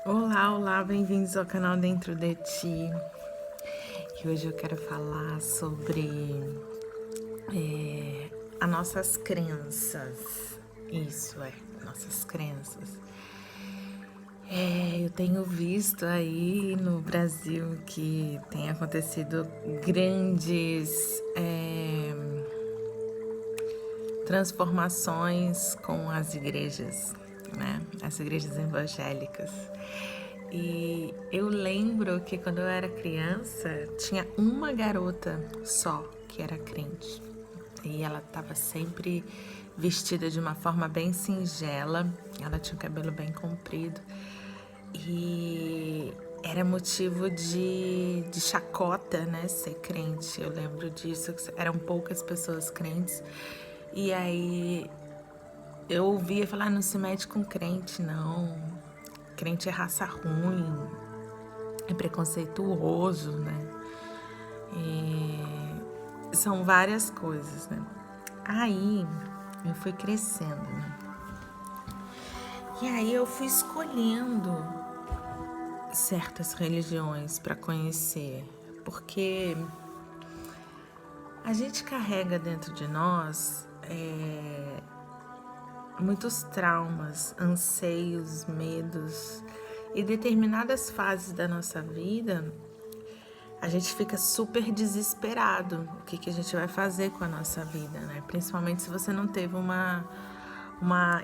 Olá, olá, bem-vindos ao canal Dentro de Ti. E hoje eu quero falar sobre as nossas crenças. Isso nossas crenças. Eu tenho visto aí no Brasil que tem acontecido grandes transformações com as igrejas, né? As igrejas evangélicas. E eu lembro que quando eu era criança, tinha uma garota só que era crente. E ela estava sempre vestida de uma forma bem singela. Ela tinha o cabelo bem comprido. E era motivo de chacota, né? Ser crente. Eu lembro disso. Eram poucas pessoas crentes. E aí eu ouvia falar, não se mete com crente, não. Crente é raça ruim, é preconceituoso, né? E são várias coisas, né? Aí eu fui crescendo, né? E aí eu fui escolhendo certas religiões para conhecer, porque a gente carrega dentro de nós muitos traumas, anseios, medos, e determinadas fases da nossa vida a gente fica super desesperado. O que a gente vai fazer com a nossa vida, né? Principalmente se você não teve uma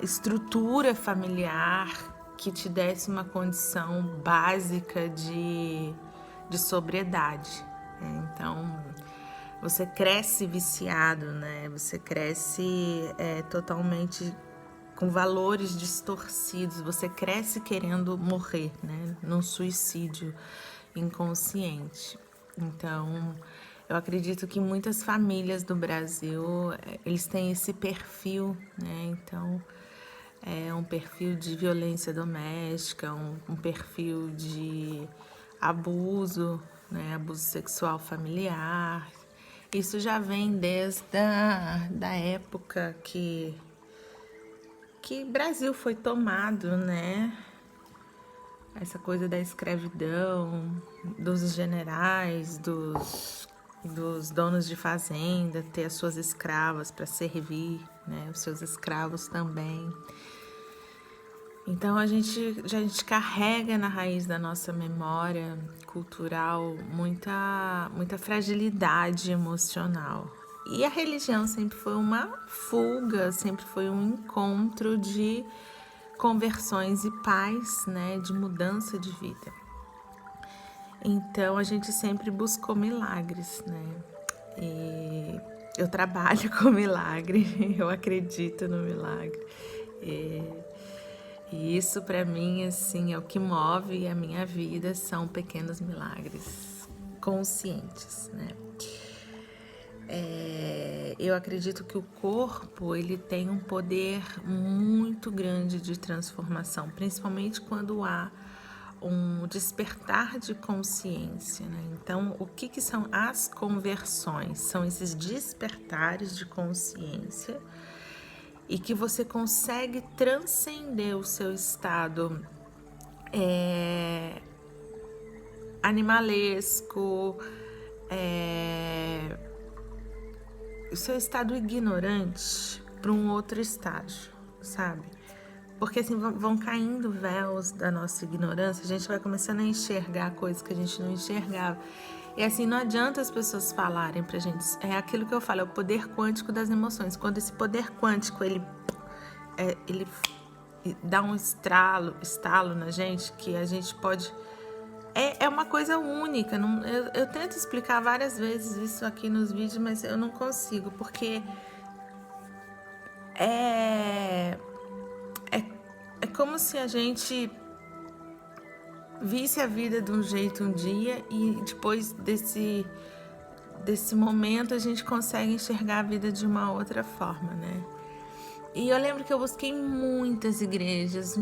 estrutura familiar que te desse uma condição básica de sobriedade. Né? Então, você cresce viciado, né? Você cresce totalmente com valores distorcidos. Você cresce querendo morrer, né? Num suicídio inconsciente. Então, eu acredito que muitas famílias do Brasil, eles têm esse perfil, né? Então, é um perfil de violência doméstica, um perfil de abuso, né? Abuso sexual familiar. Isso já vem desde da época que Brasil foi tomado, né? Essa coisa da escravidão, dos generais, dos donos de fazenda, ter as suas escravas para servir, né? Os seus escravos também. Então a gente carrega na raiz da nossa memória cultural muita fragilidade emocional. E a religião sempre foi uma fuga, sempre foi um encontro de conversões e paz, né, de mudança de vida. Então a gente sempre buscou milagres, né? E eu trabalho com milagre, eu acredito no milagre. E isso para mim assim é o que move a minha vida, são pequenos milagres conscientes, né? Eu acredito que o corpo ele tem um poder muito grande de transformação, principalmente quando há um despertar de consciência, né? Então, o que são as conversões? São esses despertares de consciência e que você consegue transcender o seu estado animalesco, o seu estado ignorante para um outro estágio, sabe? Porque assim vão caindo véus da nossa ignorância, a gente vai começando a enxergar coisas que a gente não enxergava. E assim, não adianta as pessoas falarem pra gente, é aquilo que eu falo, é o poder quântico das emoções. Quando esse poder quântico, ele dá um estalo na gente, que a gente pode... É uma coisa única. Eu tento explicar várias vezes isso aqui nos vídeos, mas eu não consigo, porque é como se a gente visse a vida de um jeito um dia e depois desse momento a gente consegue enxergar a vida de uma outra forma, né? E eu lembro que eu busquei muitas igrejas,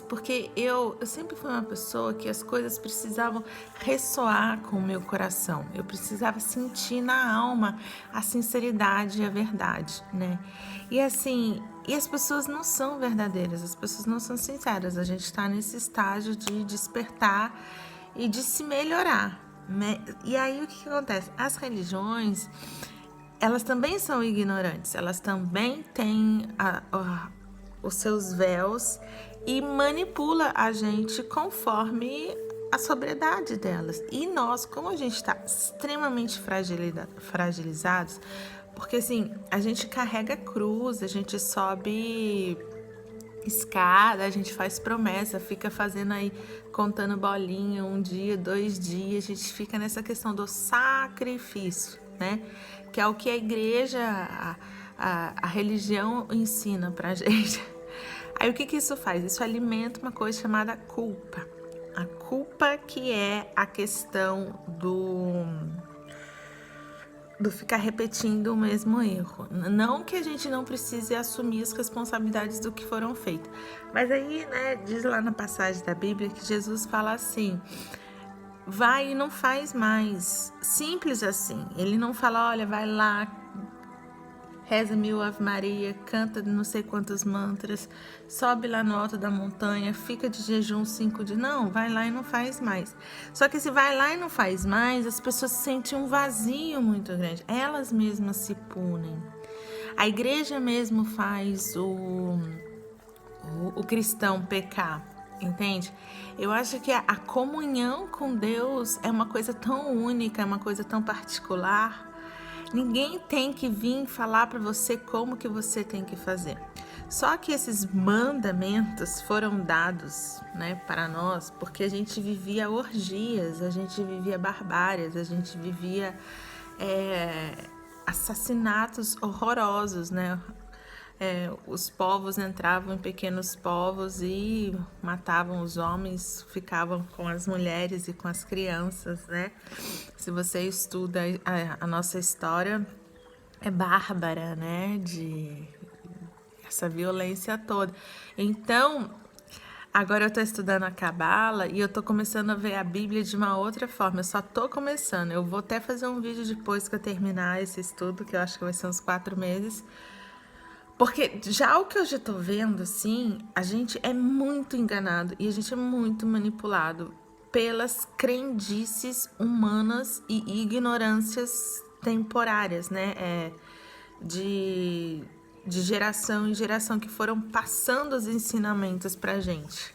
porque eu sempre fui uma pessoa que as coisas precisavam ressoar com o meu coração. Eu precisava sentir na alma a sinceridade e a verdade, né? E assim, E as pessoas não são verdadeiras, as pessoas não são sinceras. A gente está nesse estágio de despertar e de se melhorar, né? E aí o que acontece? As religiões, elas também são ignorantes, elas também têm os seus véus e manipula a gente conforme a sobriedade delas. E nós, como a gente está extremamente fragilizados, porque assim, a gente carrega cruz, a gente sobe escada, a gente faz promessa, fica fazendo aí, contando bolinha, 1 dia, 2 dias, a gente fica nessa questão do sacrifício, né? Que é o que a igreja, a religião ensina pra gente. Aí o que isso faz? Isso alimenta uma coisa chamada culpa. A culpa que é a questão do ficar repetindo o mesmo erro. Não que a gente não precise assumir as responsabilidades do que foram feitas. Mas aí, né, diz lá na passagem da Bíblia que Jesus fala assim: vai e não faz mais. Simples assim. Ele não fala, olha, vai lá, reza 1000 Ave Maria, canta não sei quantos mantras, sobe lá no alto da montanha, fica de jejum 5 dias. Não, vai lá e não faz mais. Só que se vai lá e não faz mais, as pessoas sentem um vazio muito grande. Elas mesmas se punem. A igreja mesmo faz o cristão pecar, entende? Eu acho que a comunhão com Deus é uma coisa tão única, é uma coisa tão particular. Ninguém tem que vir falar para você como que você tem que fazer. Só que esses mandamentos foram dados, né, para nós, porque a gente vivia orgias, a gente vivia barbáries, a gente vivia assassinatos horrorosos, né? Os povos entravam em pequenos povos e matavam os homens, ficavam com as mulheres e com as crianças, né? Se você estuda a nossa história, é bárbara, né? De essa violência toda. Então, agora eu tô estudando a Cabala e eu tô começando a ver a Bíblia de uma outra forma. Eu só tô começando. Eu vou até fazer um vídeo depois que eu terminar esse estudo, que eu acho que vai ser uns 4 meses. Porque já o que eu já tô vendo, assim, a gente é muito enganado e a gente é muito manipulado pelas crendices humanas e ignorâncias temporárias, né? De geração em geração que foram passando os ensinamentos pra gente.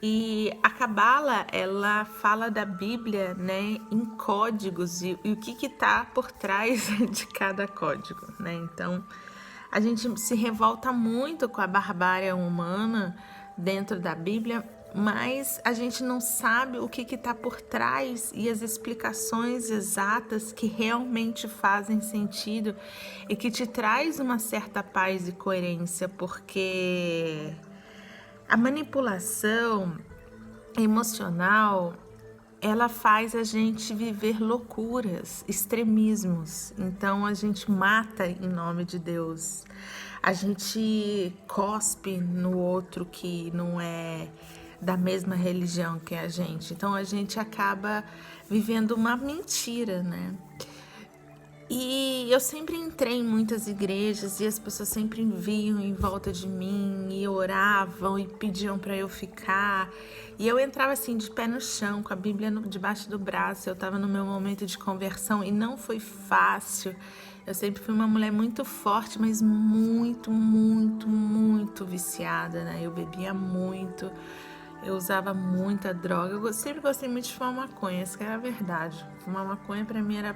E a Cabala, ela fala da Bíblia, né, em códigos e o que tá por trás de cada código, né? Então, a gente se revolta muito com a barbárie humana dentro da Bíblia, mas a gente não sabe o que está por trás e as explicações exatas que realmente fazem sentido e que te traz uma certa paz e coerência, porque a manipulação emocional, ela faz a gente viver loucuras, extremismos. Então a gente mata em nome de Deus. A gente cospe no outro que não é da mesma religião que a gente. Então a gente acaba vivendo uma mentira, né? E eu sempre entrei em muitas igrejas e as pessoas sempre vinham em volta de mim e oravam e pediam para eu ficar. E eu entrava assim de pé no chão, com a Bíblia debaixo do braço. Eu estava no meu momento de conversão e não foi fácil. Eu sempre fui uma mulher muito forte, mas muito, muito, muito viciada, né? Eu bebia muito, eu usava muita droga. Eu sempre gostei muito de fumar maconha, essa que era a verdade. Fumar maconha para mim era,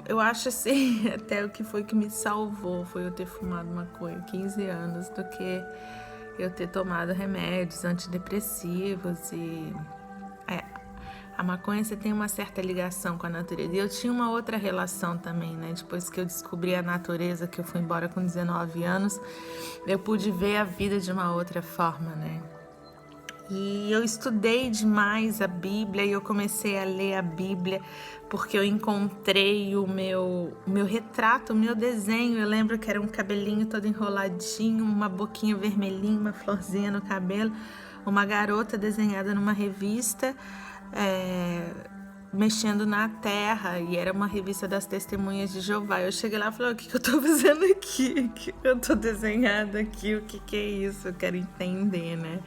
eu acho assim, até o que foi que me salvou foi eu ter fumado maconha 15 anos do que eu ter tomado remédios antidepressivos e a maconha você tem uma certa ligação com a natureza. E eu tinha uma outra relação também, né? Depois que eu descobri a natureza, que eu fui embora com 19 anos, eu pude ver a vida de uma outra forma, né? E eu estudei demais a Bíblia e eu comecei a ler a Bíblia porque eu encontrei o meu retrato, o meu desenho. Eu lembro que era um cabelinho todo enroladinho, uma boquinha vermelhinha, uma florzinha no cabelo, uma garota desenhada numa revista mexendo na terra, e era uma revista das Testemunhas de Jeová. Eu cheguei lá e falei, o que eu tô fazendo aqui? O que eu tô desenhando aqui? O que é isso? Eu quero entender, né?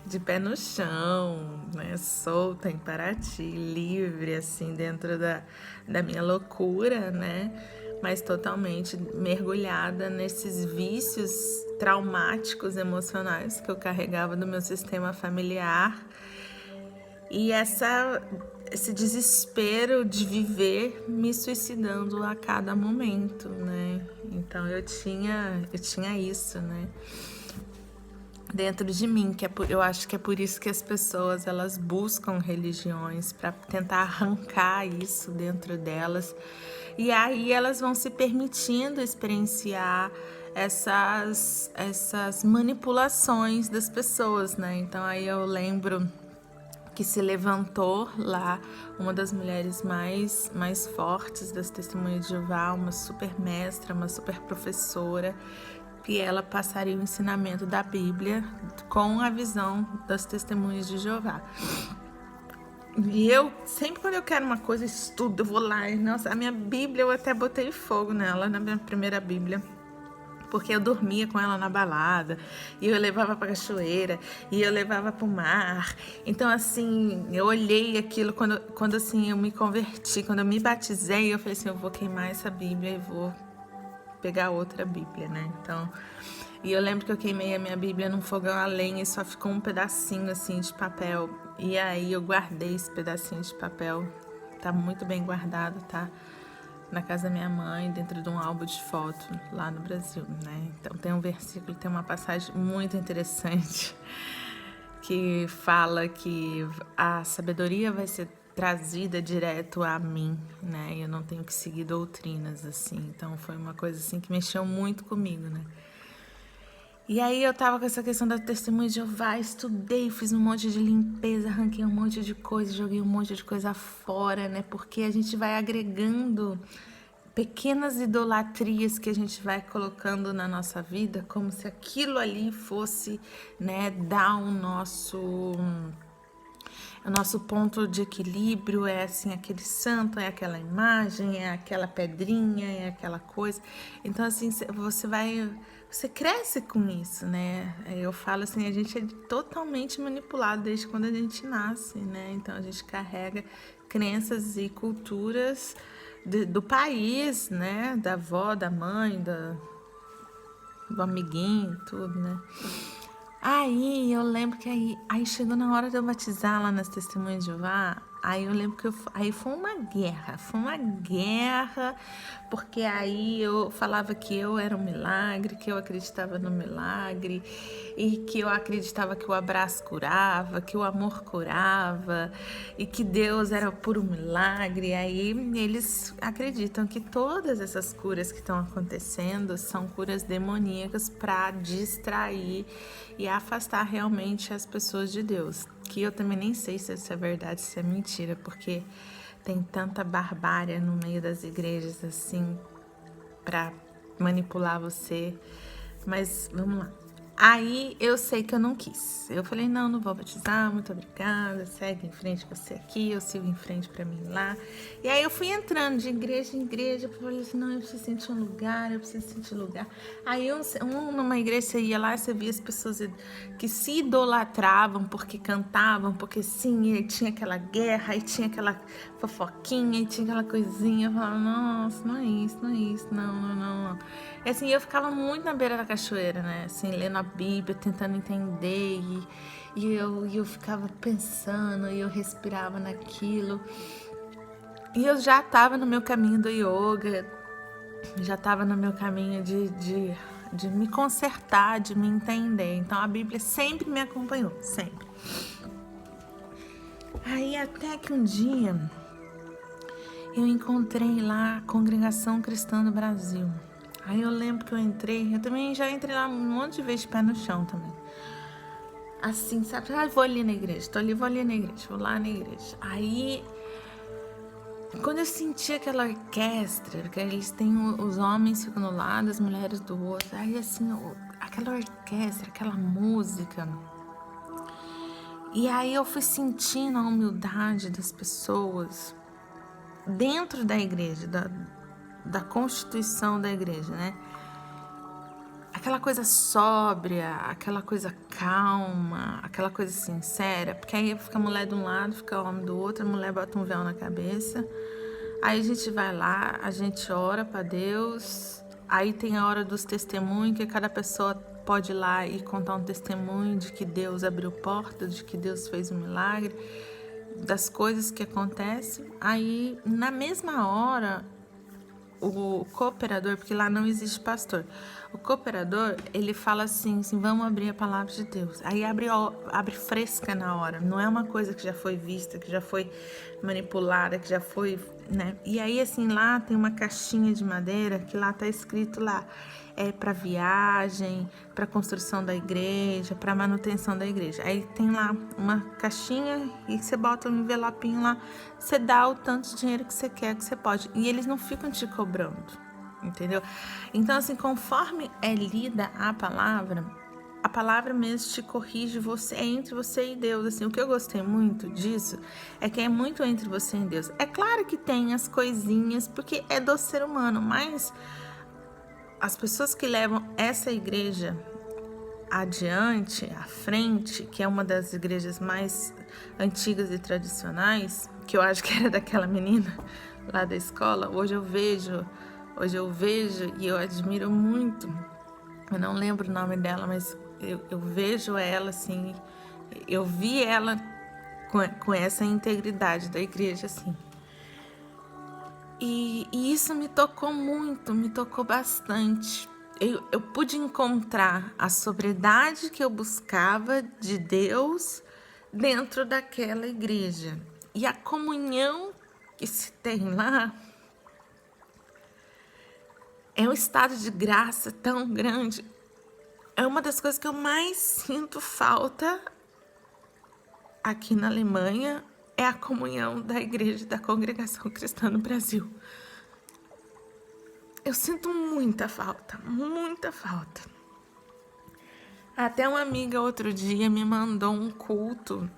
De pé no chão, né? Solta em Paraty, livre, assim, dentro da minha loucura, né? Mas totalmente mergulhada nesses vícios traumáticos emocionais que eu carregava do meu sistema familiar. E esse desespero de viver me suicidando a cada momento, né? Então eu tinha isso, né? Dentro de mim, eu acho que é por isso que as pessoas elas buscam religiões para tentar arrancar isso dentro delas, e aí elas vão se permitindo experienciar essas manipulações das pessoas, né? Então aí eu lembro que se levantou lá uma das mulheres mais fortes das Testemunhas de Jeová, uma super mestra, uma super professora, que ela passaria o ensinamento da Bíblia com a visão das Testemunhas de Jeová. E eu, sempre quando eu quero uma coisa, estudo, eu vou lá. E, nossa, a minha Bíblia, eu até botei fogo nela, na minha primeira Bíblia. Porque eu dormia com ela na balada, e eu levava pra cachoeira, e eu levava pro mar. Então, assim, eu olhei aquilo quando assim, eu me converti, quando eu me batizei, eu falei assim, eu vou queimar essa Bíblia e vou pegar outra Bíblia, né? Então, e eu lembro que eu queimei a minha Bíblia num fogão a lenha e só ficou um pedacinho, assim, de papel. E aí eu guardei esse pedacinho de papel, tá muito bem guardado, tá? Na casa da minha mãe, dentro de um álbum de foto lá no Brasil, né? Então tem um versículo, tem uma passagem muito interessante que fala que a sabedoria vai ser trazida direto a mim, né? Eu não tenho que seguir doutrinas, assim. Então foi uma coisa assim que mexeu muito comigo, né? E aí eu tava com essa questão da Testemunha de Jeová, estudei, fiz um monte de limpeza, arranquei um monte de coisa, joguei um monte de coisa fora, né? Porque a gente vai agregando pequenas idolatrias que a gente vai colocando na nossa vida, como se aquilo ali fosse, né, dar o nosso ponto de equilíbrio, é assim, aquele santo, é aquela imagem, é aquela pedrinha, é aquela coisa. Então, assim, você cresce com isso, né? Eu falo assim, a gente é totalmente manipulado desde quando a gente nasce, né? Então, a gente carrega crenças e culturas do país, né? Da avó, da mãe, do amiguinho, tudo, né? Aí eu lembro que aí chegou na hora de eu batizar lá nas Testemunhas de Jeová. Aí eu lembro que aí foi uma guerra, porque aí eu falava que eu era um milagre, que eu acreditava no milagre, e que eu acreditava que o abraço curava, que o amor curava, e que Deus era puro milagre. Aí eles acreditam que todas essas curas que estão acontecendo são curas demoníacas para distrair e afastar realmente as pessoas de Deus. Que eu também nem sei se isso é verdade, se é mentira, porque tem tanta barbárie no meio das igrejas assim para manipular você. Mas vamos lá. Aí eu sei que eu não quis. Eu falei, não vou batizar, muito obrigada, segue em frente você aqui, eu sigo em frente pra mim lá. E aí eu fui entrando de igreja em igreja, eu falei assim, não, eu preciso sentir um lugar, eu preciso sentir lugar. Aí numa igreja você ia lá, você via as pessoas que se idolatravam porque cantavam, porque sim, e tinha aquela guerra, e tinha aquela fofoquinha, e tinha aquela coisinha. Eu falava, nossa, não é isso, não. E assim, eu ficava muito na beira da cachoeira, né? Assim, lendo a Bíblia, tentando entender. E eu ficava pensando, e eu respirava naquilo. E eu já estava no meu caminho do yoga, já estava no meu caminho de me consertar, de me entender. Então a Bíblia sempre me acompanhou, sempre. Aí até que um dia eu encontrei lá a Congregação Cristã do Brasil. Aí eu lembro que eu também já entrei lá um monte de vezes de pé no chão também. Assim, sabe? Vou ali na igreja, vou ali na igreja, vou lá na igreja. Aí, quando eu senti aquela orquestra, que eles têm os homens ficam do lado, as mulheres do outro. Aí, assim, aquela orquestra, aquela música. E aí eu fui sentindo a humildade das pessoas. dentro da igreja, da constituição da igreja, né? Aquela coisa sóbria, aquela coisa calma, aquela coisa sincera, porque aí fica a mulher de um lado, fica o homem do outro, a mulher bota um véu na cabeça, aí a gente vai lá, a gente ora para Deus, aí tem a hora dos testemunhos, que cada pessoa pode ir lá e contar um testemunho de que Deus abriu porta, de que Deus fez um milagre, das coisas que acontecem. Aí, na mesma hora, o cooperador, porque lá não existe pastor, o cooperador, ele fala assim, vamos abrir a palavra de Deus. Aí abre fresca na hora, não é uma coisa que já foi vista, que já foi manipulada, que já foi, né? E aí, assim, lá tem uma caixinha de madeira, que lá tá escrito lá, para viagem, para construção da igreja, para manutenção da igreja. Aí tem lá uma caixinha e você bota um envelopinho lá, você dá o tanto de dinheiro que você quer, que você pode. E eles não ficam te cobrando, entendeu? Então, assim, conforme é lida a palavra mesmo te corrige, você é entre você e Deus. Assim, o que eu gostei muito disso é que é muito entre você e Deus. É claro que tem as coisinhas, porque é do ser humano, mas as pessoas que levam essa igreja adiante, à frente, que é uma das igrejas mais antigas e tradicionais, que eu acho que era daquela menina lá da escola, hoje eu vejo e eu admiro muito. Eu não lembro o nome dela, mas eu vejo ela assim, eu vi ela com essa integridade da igreja, assim. E isso me tocou muito, me tocou bastante. Eu pude encontrar a sobriedade que eu buscava de Deus dentro daquela igreja. E a comunhão que se tem lá é um estado de graça tão grande. É uma das coisas que eu mais sinto falta aqui na Alemanha, é a comunhão da igreja, da congregação cristã no Brasil. Eu sinto muita falta, muita falta. Até uma amiga outro dia me mandou um culto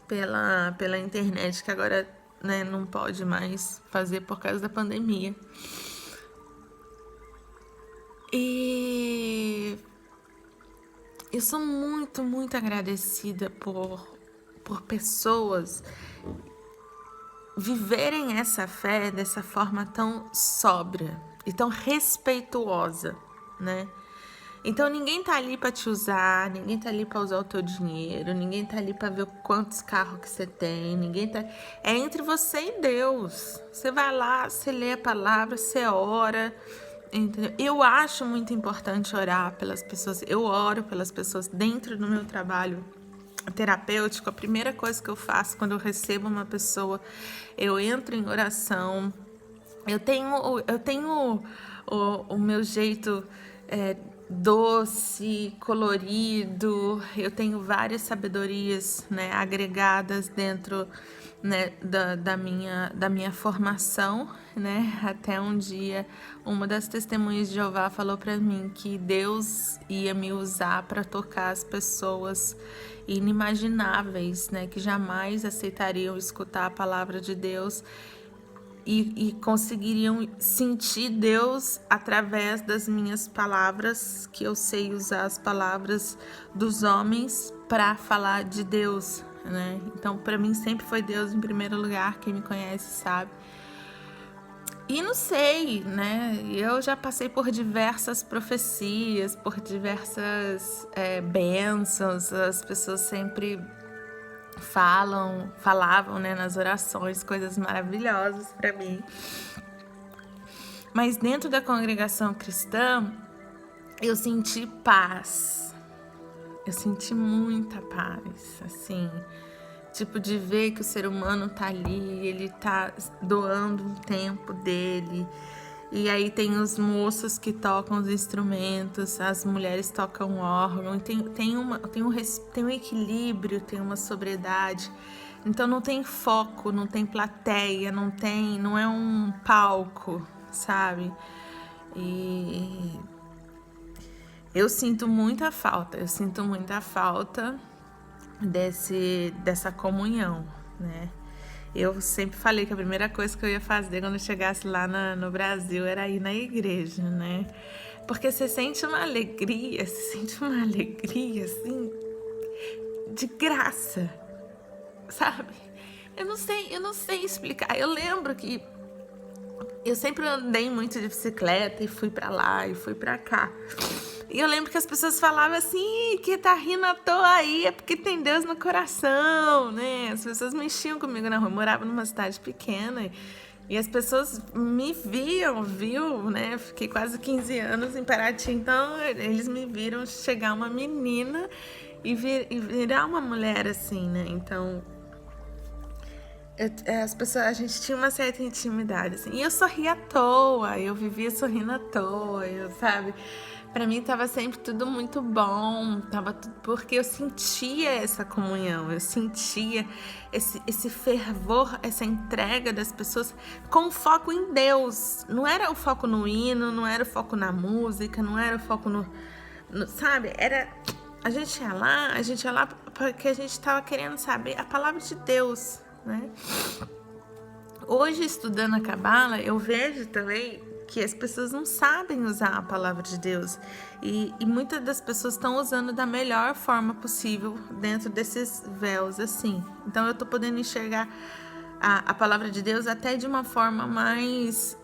pela internet, que agora, né, não pode mais fazer por causa da pandemia. E eu sou muito, muito agradecida por pessoas viverem essa fé dessa forma tão sóbria e tão respeituosa, né? Então ninguém tá ali para te usar, ninguém tá ali para usar o teu dinheiro, ninguém tá ali para ver quantos carros que você tem, ninguém tá... É entre você e Deus. Você vai lá, você lê a palavra, você ora, entendeu? Eu acho muito importante orar pelas pessoas. Eu oro pelas pessoas dentro do meu trabalho terapêutico. A primeira coisa que eu faço quando eu recebo uma pessoa, eu entro em oração. Eu tenho o meu jeito doce, colorido. Eu tenho várias sabedorias, né, agregadas dentro, né, da minha formação, né? Até um dia uma das testemunhas de Jeová falou para mim que Deus ia me usar para tocar as pessoas inimagináveis, né, que jamais aceitariam escutar a palavra de Deus e conseguiriam sentir Deus através das minhas palavras, que eu sei usar as palavras dos homens para falar de Deus, né? Então, para mim sempre foi Deus em primeiro lugar. Quem me conhece sabe. E não sei, né? Eu já passei por diversas profecias, por diversas bênçãos. As pessoas sempre falavam, né, nas orações, coisas maravilhosas para mim. Mas dentro da congregação cristã, eu senti paz. Eu senti muita paz, assim, tipo de ver que o ser humano tá ali, ele tá doando um tempo dele. E aí tem os moços que tocam os instrumentos, as mulheres tocam órgão, tem um equilíbrio, tem uma sobriedade. Então não tem foco, não tem plateia, não é um palco, sabe? E eu sinto muita falta dessa comunhão, né? Eu sempre falei que a primeira coisa que eu ia fazer quando eu chegasse lá no Brasil era ir na igreja, né? Porque você sente uma alegria, assim, de graça, sabe? Eu não sei explicar. Eu lembro que eu sempre andei muito de bicicleta e fui pra lá e fui pra cá. E eu lembro que as pessoas falavam assim, que tá rindo à toa aí, é porque tem Deus no coração, né? As pessoas mexiam comigo na rua, eu morava numa cidade pequena e as pessoas me viu, né? Fiquei quase 15 anos em Paraty, então eles me viram chegar uma menina e virar uma mulher assim, né? Então as pessoas, a gente tinha uma certa intimidade, assim. E eu sorria à toa, eu vivia sorrindo à toa, sabe? Pra mim tava sempre tudo muito bom, tava tudo, porque eu sentia essa comunhão, eu sentia esse fervor, essa entrega das pessoas com foco em Deus. Não era o foco no hino, não era o foco na música, não era o foco sabe? Era... A gente ia lá porque a gente tava querendo saber a palavra de Deus, né? Hoje, estudando a Cabala, eu vejo também que as pessoas não sabem usar a palavra de Deus e muitas das pessoas estão usando da melhor forma possível dentro desses véus, assim. Então eu tô podendo enxergar a palavra de Deus até de uma forma mais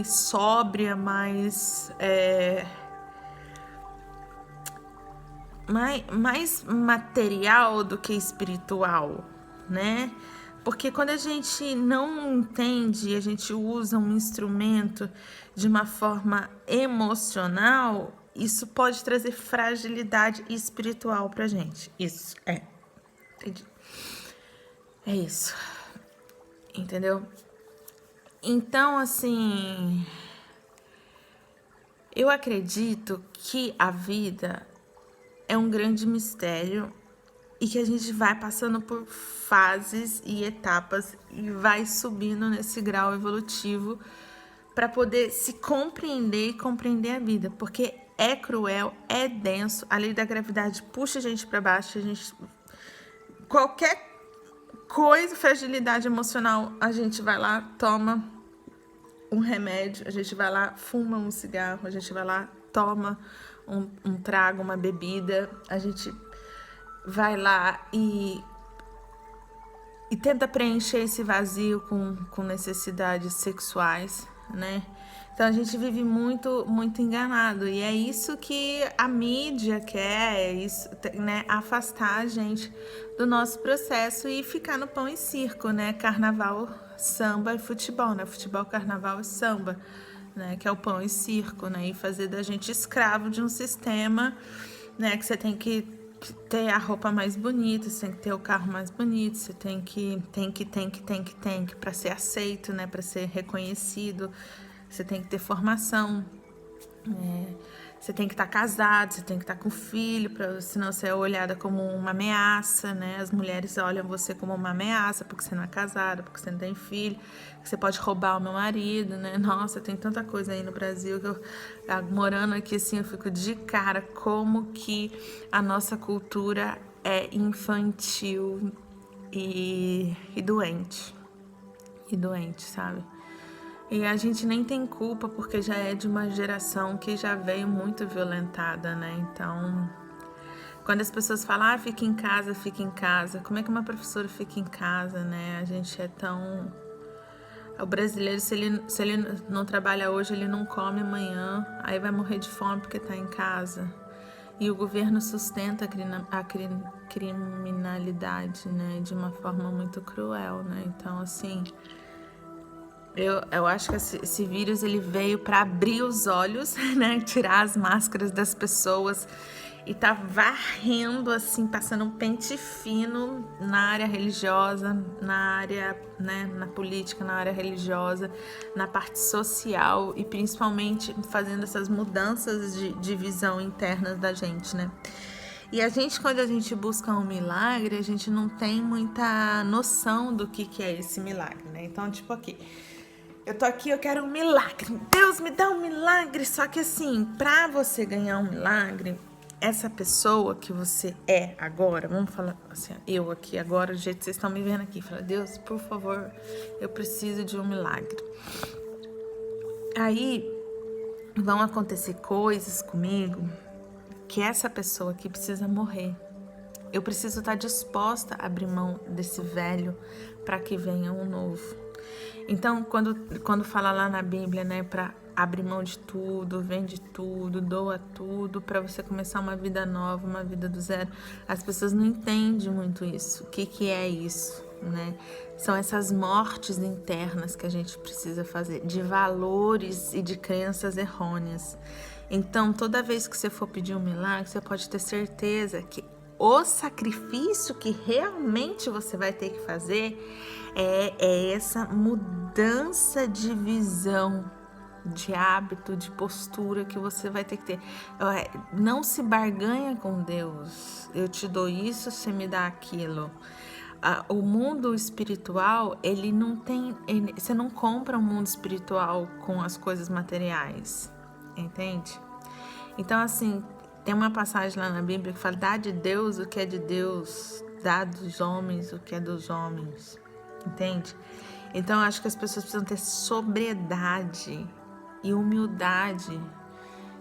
sóbria, mais material do que espiritual, né? Porque quando a gente não entende, a gente usa um instrumento de uma forma emocional, isso pode trazer fragilidade espiritual pra gente. Isso, entendi. É isso, entendeu? Então, assim, eu acredito que a vida é um grande mistério e que a gente vai passando por fases e etapas e vai subindo nesse grau evolutivo para poder se compreender e compreender a vida, porque é cruel, é denso, a lei da gravidade puxa a gente para baixo, qualquer coisa, fragilidade emocional, a gente vai lá, toma um remédio, a gente vai lá, fuma um cigarro, a gente vai lá, toma um trago, uma bebida, a gente vai lá e tenta preencher esse vazio com necessidades sexuais, né? Então a gente vive muito enganado e é isso que a mídia quer, é isso, né? Afastar a gente do nosso processo e ficar no pão e circo, né? Carnaval, samba e futebol, né? Futebol, carnaval e samba, né? Que é o pão e circo, né? E fazer da gente escravo de um sistema, né? Que você tem que ter a roupa mais bonita, você tem que ter o carro mais bonito, você tem que para ser aceito, né, para ser reconhecido, você tem que ter formação, você tem que estar casado, você tem que estar com filho, senão você é olhada como uma ameaça, né? As mulheres olham você como uma ameaça porque você não é casada, porque você não tem filho, que você pode roubar o meu marido, né? Nossa, tem tanta coisa aí no Brasil que morando aqui assim, eu fico de cara como que a nossa cultura é infantil e doente. E doente, sabe? E a gente nem tem culpa porque já é de uma geração que já veio muito violentada, né? Então, quando as pessoas falam, fica em casa, como é que uma professora fica em casa, né? A gente é tão... O brasileiro, se ele não trabalha hoje, ele não come amanhã, aí vai morrer de fome porque tá em casa. E o governo sustenta a criminalidade, né? De uma forma muito cruel, né? Então, assim... Eu acho que esse vírus ele veio para abrir os olhos, né? Tirar as máscaras das pessoas e tá varrendo, assim, passando um pente fino na área religiosa, na área, né, na política, na área religiosa, na parte social e principalmente fazendo essas mudanças de visão interna da gente, né? E a gente, quando a gente busca um milagre, a gente não tem muita noção do que é esse milagre, né? Então, tipo aqui... Eu tô aqui, eu quero um milagre. Deus me dá um milagre. Só que assim, pra você ganhar um milagre, essa pessoa que você é agora, vamos falar assim, eu aqui agora, do jeito que vocês estão me vendo aqui, fala, Deus, por favor, eu preciso de um milagre. Aí vão acontecer coisas comigo que essa pessoa aqui precisa morrer. Eu preciso estar disposta a abrir mão desse velho para que venha um novo. Então, quando fala lá na Bíblia, né, para abrir mão de tudo, vende tudo, doa tudo, para você começar uma vida nova, uma vida do zero, as pessoas não entendem muito isso. O que é isso, né? São essas mortes internas que a gente precisa fazer, de valores e de crenças errôneas. Então, toda vez que você for pedir um milagre, você pode ter certeza que o sacrifício que realmente você vai ter que fazer é essa mudança de visão, de hábito, de postura que você vai ter que ter. Não se barganha com Deus. Eu te dou isso, você me dá aquilo. O mundo espiritual, ele não tem... você não compra um mundo espiritual com as coisas materiais, entende? Então, assim, tem uma passagem lá na Bíblia que fala, dá de Deus o que é de Deus, dá dos homens o que é dos homens, entende? Então, acho que as pessoas precisam ter sobriedade e humildade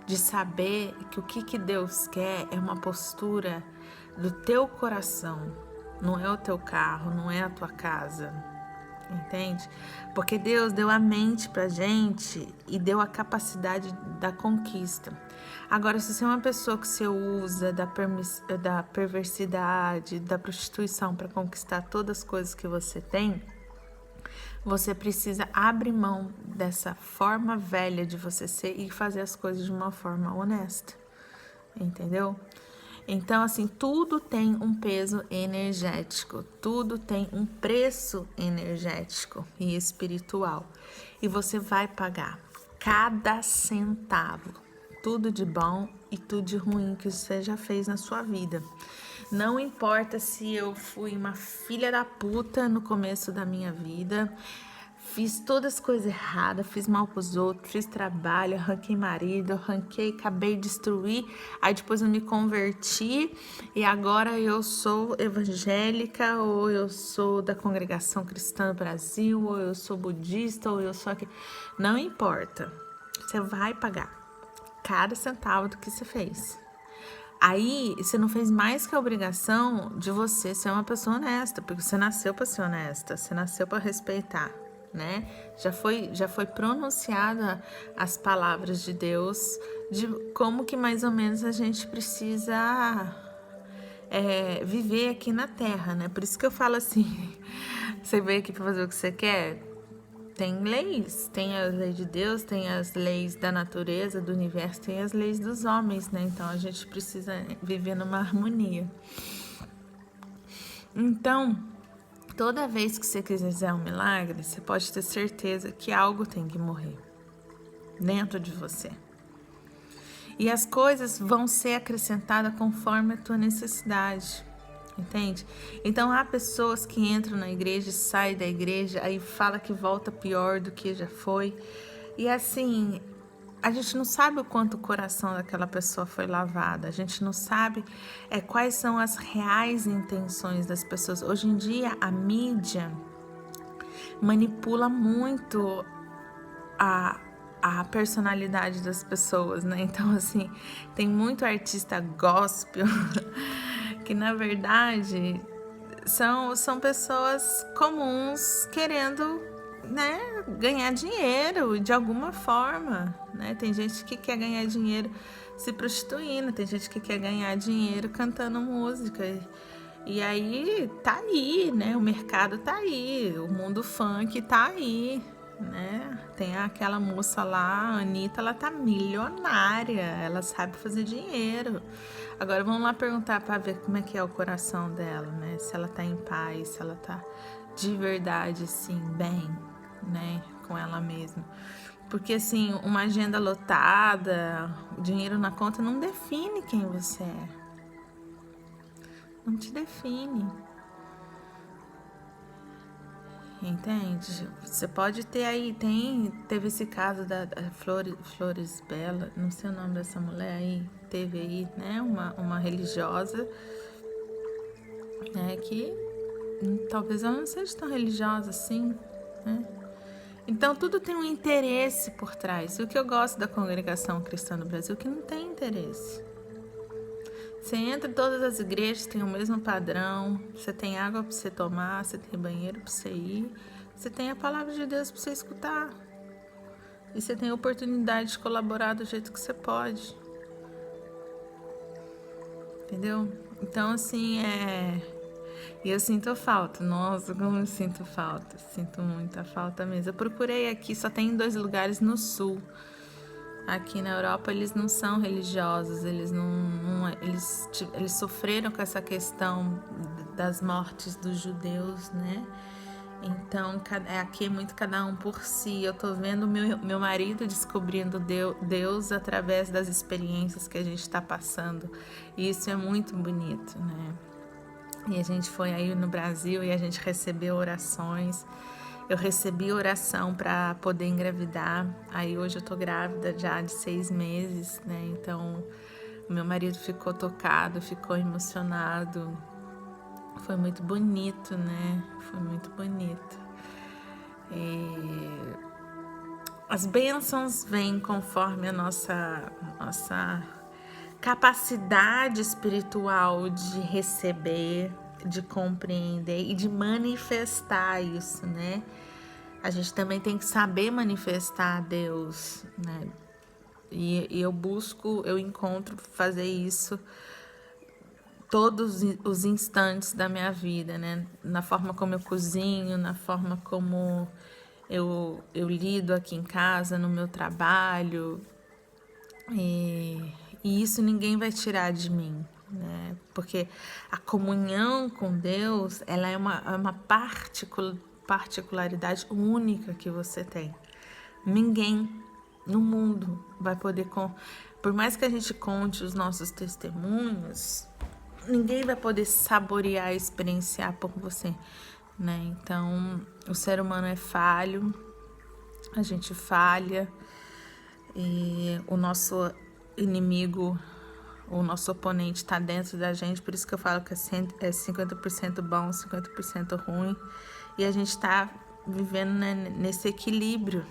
de saber que o que Deus quer é uma postura do teu coração, não é o teu carro, não é a tua casa, entende? Porque Deus deu a mente pra gente e deu a capacidade da conquista. Agora, se você é uma pessoa que você usa da perversidade, da prostituição para conquistar todas as coisas que você tem, você precisa abrir mão dessa forma velha de você ser e fazer as coisas de uma forma honesta, entendeu? Então, assim, tudo tem um peso energético, tudo tem um preço energético e espiritual. E você vai pagar cada centavo, tudo de bom e tudo de ruim que você já fez na sua vida. Não importa se eu fui uma filha da puta no começo da minha vida, fiz todas as coisas erradas, fiz mal pros outros, fiz trabalho, arranquei marido, acabei de destruir, aí depois eu me converti e agora eu sou evangélica, ou eu sou da congregação cristã do Brasil, ou eu sou budista, ou eu sou aqui. Não importa, você vai pagar cada centavo do que você fez. Aí você não fez mais que a obrigação de você ser uma pessoa honesta, porque você nasceu para ser honesta, você nasceu para respeitar, né? Já foi pronunciada as palavras de Deus de como que mais ou menos a gente precisa viver aqui na Terra, né? Por isso que eu falo assim, você veio aqui para fazer o que você quer. Tem leis, tem as leis de Deus, tem as leis da natureza, do universo, tem as leis dos homens, né? Então a gente precisa viver numa harmonia. Então, toda vez que você quiser um milagre, você pode ter certeza que algo tem que morrer dentro de você. E as coisas vão ser acrescentadas conforme a tua necessidade. Entende? Então há pessoas que entram na igreja, saem da igreja, aí fala que volta pior do que já foi. E assim, a gente não sabe o quanto o coração daquela pessoa foi lavado. A gente não sabe quais são as reais intenções das pessoas. Hoje em dia a mídia manipula muito a personalidade das pessoas, né? Então assim, tem muito artista gospel que na verdade são pessoas comuns querendo, né, ganhar dinheiro de alguma forma, né? Tem gente que quer ganhar dinheiro se prostituindo, tem gente que quer ganhar dinheiro cantando música. E aí tá aí, né? O mercado tá aí, o mundo funk tá aí, né? Tem aquela moça lá, a Anitta, ela tá milionária, ela sabe fazer dinheiro. Agora vamos lá perguntar para ver como é que é o coração dela, né? Se ela tá em paz, se ela tá de verdade, assim, bem, né? Com ela mesma. Porque, assim, uma agenda lotada, o dinheiro na conta não define quem você é. Não te define. entende? Você pode ter aí, teve esse caso da Flores Bela, não sei o nome dessa mulher aí, teve aí, né, uma religiosa, né, que talvez ela não seja tão religiosa assim, né? Então tudo tem um interesse por trás. E o que eu gosto da congregação cristã no Brasil é que não tem interesse. Você entra em todas as igrejas, tem o mesmo padrão, você tem água para você tomar, você tem banheiro para você ir, você tem a palavra de Deus para você escutar. E você tem a oportunidade de colaborar do jeito que você pode. Entendeu? Então, assim, E eu sinto falta. Nossa, como eu sinto falta. Sinto muita falta mesmo. Eu procurei aqui, só tem 2 lugares no sul. Aqui na Europa eles não são religiosos, eles eles sofreram com essa questão das mortes dos judeus, né? Então aqui é muito cada um por si. Eu tô vendo meu marido descobrindo Deus através das experiências que a gente está passando. E isso é muito bonito, né? E a gente foi aí no Brasil e a gente recebeu orações. Eu recebi oração para poder engravidar. Aí hoje eu tô grávida já de 6 meses, né? Então, o meu marido ficou tocado, ficou emocionado. Foi muito bonito, né? Foi muito bonito. As bênçãos vêm conforme a nossa capacidade espiritual de receber, de compreender e de manifestar isso, né? A gente também tem que saber manifestar a Deus, né? E eu encontro fazer isso todos os instantes da minha vida, né? Na forma como eu cozinho, na forma como eu lido aqui em casa, no meu trabalho. E isso ninguém vai tirar de mim, né? Porque a comunhão com Deus, ela é uma particularidade única que você tem. Ninguém no mundo vai poder... Por mais que a gente conte os nossos testemunhos, ninguém vai poder saborear e experienciar por você, né? Então, o ser humano é falho, a gente falha, e o nosso inimigo, o nosso oponente está dentro da gente, por isso que eu falo que é 50% bom, 50% ruim, e a gente está vivendo, né, nesse equilíbrio.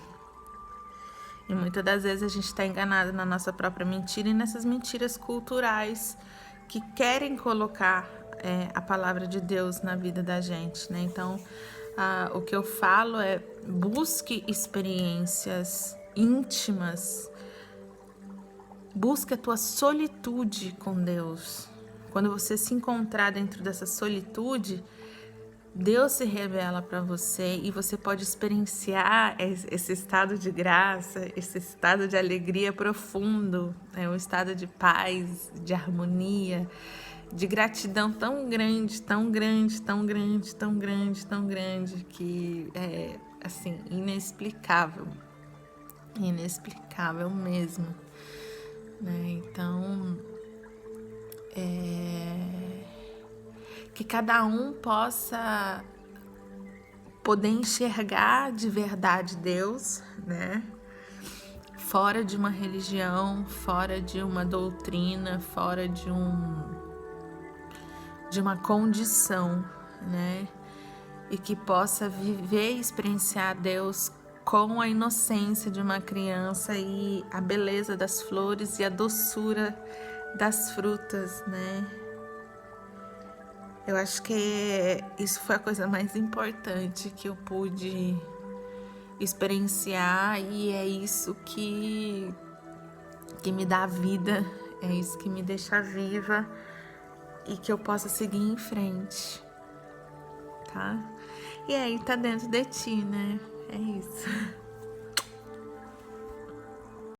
E muitas das vezes a gente está enganado na nossa própria mentira e nessas mentiras culturais que querem colocar a palavra de Deus na vida da gente, né? Então, o que eu falo é: busque experiências íntimas, busque a tua solitude com Deus. Quando você se encontrar dentro dessa solitude, Deus se revela para você e você pode experienciar esse estado de graça, esse estado de alegria profundo, um estado de paz, de harmonia, de gratidão tão grande, tão grande, tão grande, tão grande, tão grande, que é, assim, inexplicável. Inexplicável mesmo, né? Então, que cada um possa poder enxergar de verdade Deus, né? Fora de uma religião, fora de uma doutrina, fora de uma condição, né? E que possa viver e experienciar Deus com a inocência de uma criança e a beleza das flores e a doçura das frutas, né? Eu acho que isso foi a coisa mais importante que eu pude experienciar e é isso que me dá vida, é isso que me deixa viva e que eu possa seguir em frente, tá? E aí tá dentro de ti, né? É isso.